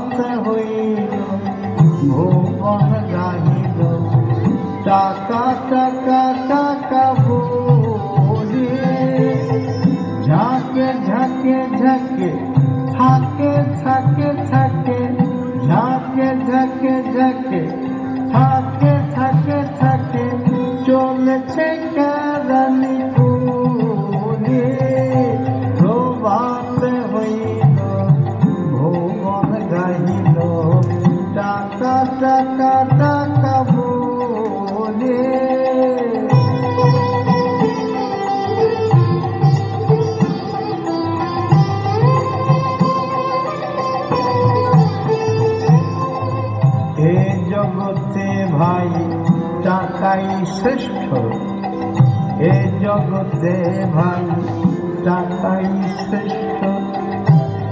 প্রভাতে হইল ভুবন গাহিল টাকা টাকা টাকা বলে ঝাঁকে ঝাঁকে ঝাঁকে থাকে থাকে থাকে ঝাঁকে ঝাঁকে ঝাঁকে থাকে থাকে থাকে চলেছে কেরানি ফুলে প্রভাতে হইল ভুবন গাহিল টাকা টাকা টাকা বলে। এ জগতে ভাই টাকাই শ্রেষ্ঠ, এ জগতে ভাই টাকাই শ্রেষ্ঠ,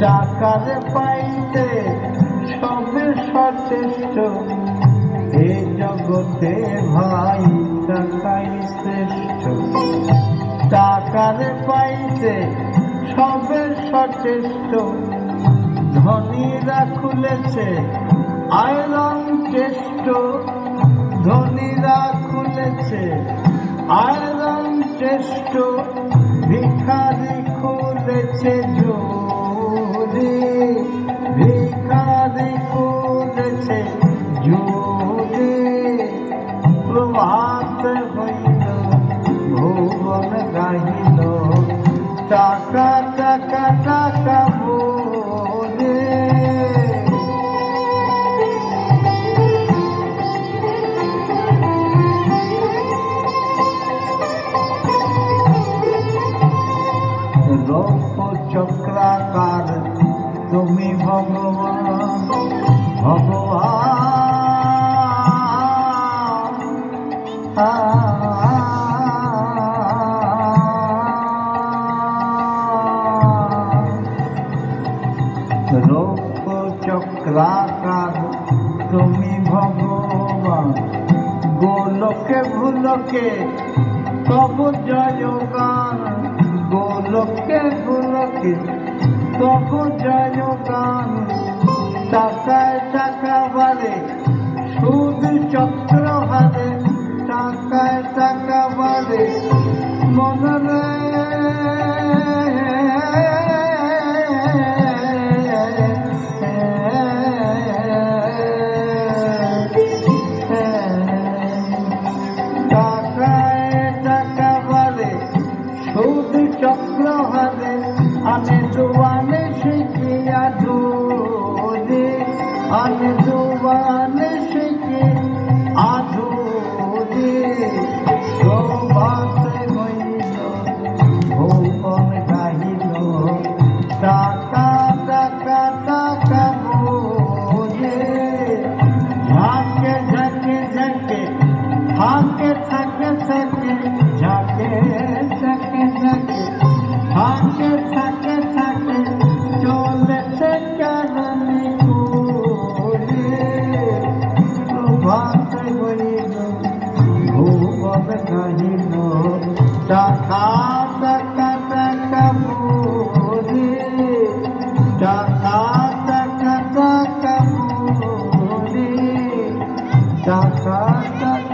টাকারে পাইতে সবে সচেষ্ট। এ জগতে ভাই টাকাই শ্রেষ্ঠ, টাকারে পাইতে সবে সচেষ্ট। ধনীরা খুলেছে আয়রন চেষ্ট, ধনীরা খুলেছে আয়রন চেষ্ট। ভিখারি খুলেছে জোরে, ভিখারি খুলেছে জোরে। প্রভাতে হইল ভুবন গাহিল টাকা টাকা টাকা বলে। রূপ চক্রাকার তুমি ভগবান, ভগবান রূপ চক্রাকার তুমি ভগবান। গোলকে ভুলকে তবু জয় গান, গোলকে ভুলকে তবু জয় গান। টাকায় টাকা বাড়ে সুদ চক্র হারে, টাকায় টাকা বাড়ে মনরে। চক্র হারে আনে জোয়ানে শিখে আধুরে, আনে জোয়ানে শিখে আধুরে। প্রভাতে হইল ভুবন গাহিল টাকা টাকা টাকা বলে। ঝাঁকে ঝাঁকে ঝাঁকে থাকে থাকে থাকে ঝাঁকে ঝাঁকে ঝাঁকে থাকে থাকে থাকে চলেছে কেরানি ফুলে। প্রভাতে হইল ভুবন গাহিল টাকা টাকা টাকা বলে, টাকা টাকা টাকা বলে, টাকা টাকা।